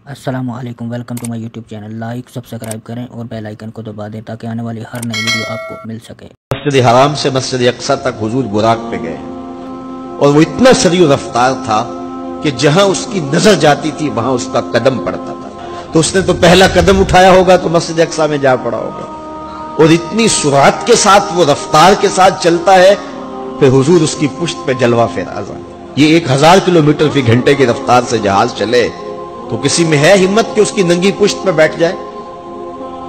अस्सलाम वालेकुम, welcome to my YouTube channel. Like subscribe करें और बेल आइकन को दबा दें ताकि आने वाली हर नई वीडियो आपको मिल सके। मस्जिद हराम से मस्जिद अक्सा तक हुजूर बुराक पे गए और वो इतना सरीउ रफ्तार था कि जहां उसकी नजर जाती थी वहां उसका कदम पड़ता था। तो उसने तो पहला कदम उठाया होगा तो मस्जिद अक्सा में जा पड़ा होगा और इतनी सुरात के साथ वो रफ्तार के साथ चलता है, फिर हुजूर उसकी पुश्त पे जलवा फेराज। ये 1000 किलोमीटर फी घंटे की रफ्तार से जहाज चले तो किसी में है हिम्मत कि उसकी नंगी पुश्त पे बैठ जाए?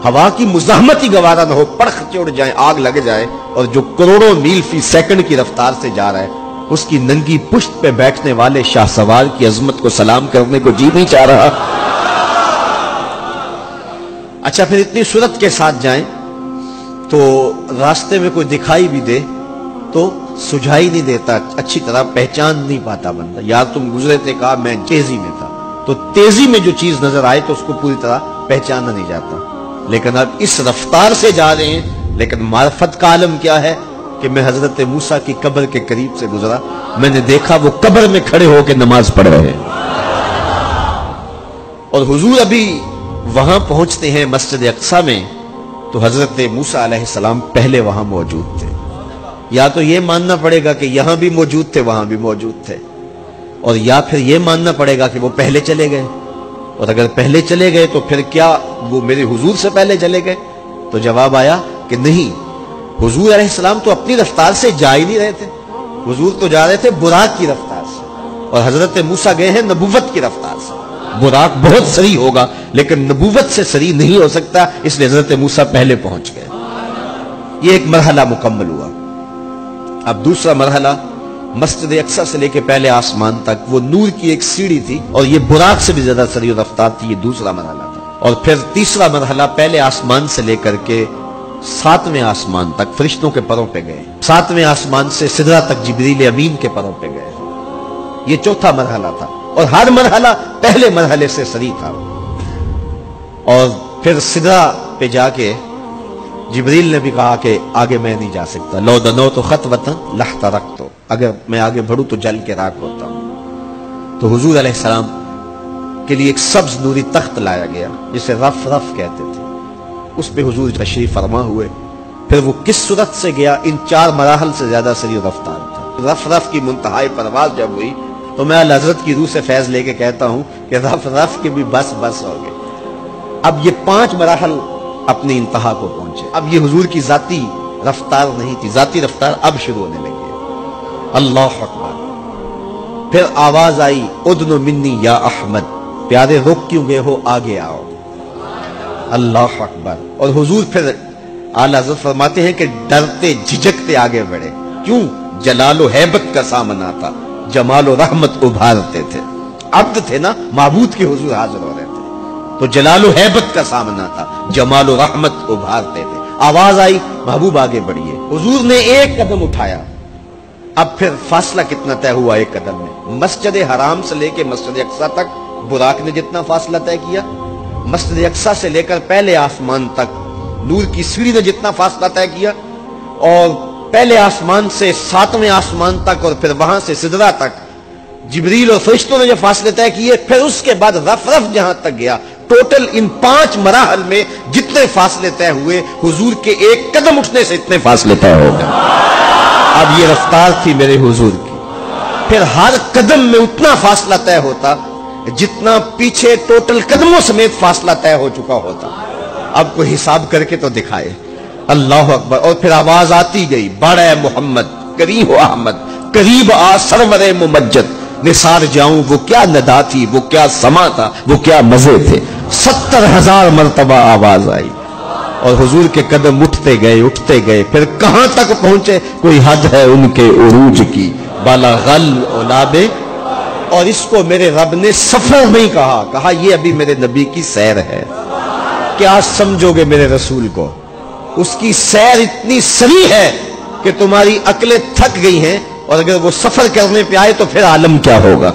हवा की मुज़ाहमत ही गवारा न हो, पड़ख उड़ जाए, आग लग जाए, और जो करोड़ों मील फी सेकंड की रफ्तार से जा रहा है उसकी नंगी पुश्त पे बैठने वाले शाहसवार की अजमत को सलाम करने को जी नहीं चाह रहा। अच्छा, फिर इतनी सूरत के साथ जाएं तो रास्ते में कोई दिखाई भी दे तो सुझाई नहीं देता, अच्छी तरह पहचान नहीं पाता बंदा। यार तुम गुजरे थे, कहा मैं तेजी में था, तो तेजी में जो चीज नजर आए तो उसको पूरी तरह पहचाना नहीं जाता। लेकिन अब इस रफ्तार से जा रहे हैं, लेकिन मार्फत का आलम क्या है कि मैं हजरत मूसा की कब्र के करीब से गुजरा, मैंने देखा वो कब्र में खड़े होकर नमाज पढ़ रहे हैं और हुजूर अभी वहां पहुंचते हैं मस्जिद अक्सा में तो हजरत मूसा अलैहिस्सलाम पहले वहां मौजूद थे। या तो ये मानना पड़ेगा कि यहां भी मौजूद थे, वहां भी मौजूद थे, और या फिर ये मानना पड़ेगा कि वो पहले चले गए। और अगर पहले चले गए तो फिर क्या वो मेरे हुजूर से पहले चले गए? तो जवाब आया कि नहीं, हुजूर अलैहिस्सलाम तो अपनी रफ्तार से जा ही नहीं रहे थे। हुजूर तो जा रहे थे बुराक की रफ्तार से और हजरत मूसा गए हैं नबूवत की रफ्तार से। बुराक बहुत सरी होगा लेकिन नबूवत से सरी नहीं हो सकता, इसलिए हजरत मूसा पहले पहुंच गए। ये एक मरहला मुकम्मल हुआ। अब दूसरा मरहला, मस्जिद अक्सा से लेके पहले आसमान तक वो नूर की एक सीढ़ी थी और ये बुराक से भी ज्यादा सरी रफ्तार थी। ये दूसरा मरहला था। और फिर तीसरा मरहला, पहले आसमान से लेकर के 7वें आसमान तक फरिश्तों के परों पे गए, 7वें आसमान से सिदरा तक जिब्रील अमीन के परों पे गए। ये चौथा मरहला था और हर मरहला पहले मरहले से सरी था। और फिर सिदरा पे जाके जिब्रील ने भी कहा कि आगे मैं नहीं जा सकता, लो दनो तो खत वतन लहता रख, तो अगर मैं आगे बढ़ूं तो जल के राख होता हूं। तो हुजूर अलैहिस्सलाम के लिए एक सब्ज नूरी तख्त लाया गया जिसे रफ रफ कहते थे, उस पे हुजूर तशरीफ फरमा हुए। फिर वो किस सूरत से गया, इन 4 मराहल से ज्यादा सरी रफ्तार था। रफ रफ की मुंतहाई परवाज जब हुई तो मैं अल हज़रत की रूह से फैज लेके कहता हूं कि रफ रफ के भी बस बस हो गए। अब ये 5 मराहल अपनी इंतहा को पहुंचे। अब ये हुजूर की जाती रफ्तार नहीं थी, जाती रफ्तार अब शुरू होने लगी। अल्लाह अकबर। फिर आवाज आई, उदनु मिन्नी या अहमद, प्यारे रुक क्यों गए हो, आगे आओ। अल्लाह अकबर। और हुजूर फिर आला हज़रत फरमाते हैं कि डरते झिझकते आगे बढ़े। क्यों? जलालो हैबत का सामना था, जमालो रहमत उभारते थे। अब्द थे ना, माबूद के हुजूर हाजिर हो रहे थे तो जलालो हैबत का सामना था, जमालो रहमत उभारते थे। आवाज आई, महबूब आगे बढ़िए। हुजूर ने एक कदम उठाया। अब फिर फासला कितना तय हुआ एक कदम में? मस्जिद हराम से लेकर मस्जिद अक्सा तक बुराक ने जितना फासला तय किया, मस्जिद अक्सा से लेकर पहले आसमान तक नूर की सीढ़ी ने जितना फासला तय किया, और पहले आसमान से 7वें आसमान तक और फिर वहां से सिदरा तक जिब्रील और फरिश्तों ने जो फासले तय किए, फिर उसके बाद रफ रफ जहां तक गया, टोटल इन 5 मराहल में जितने फासले तय हुए, हुजूर के एक कदम उठने से इतने फासले तय हो गए। अब ये रफ्तार थी मेरे हुजूर की। फिर हर कदम में उतना फासला तय होता जितना पीछे टोटल कदमों समेत फासला तय हो चुका होता। अब कोई हिसाब करके तो दिखाए। अल्लाह अकबर। और फिर आवाज आती गई, बड़े मोहम्मद करीब अहमद, करीब आ सरवरे मुमज्जद, निसार जाऊं वो क्या नदा थी, वो क्या समा था, वो क्या मजे थे। 70,000 मरतबा आवाज आई और हुजूर के कदम उठते गए। फिर कहां तक पहुंचे, कोई हद है उनके उरूज की, बाला गल ओलाबे। और इसको मेरे रब ने सफर नहीं कहा ये अभी मेरे नबी की सैर है। क्या समझोगे मेरे रसूल को? उसकी सैर इतनी सरी है कि तुम्हारी अकलें थक गई हैं, और अगर वो सफर करने पे आए तो फिर आलम क्या होगा।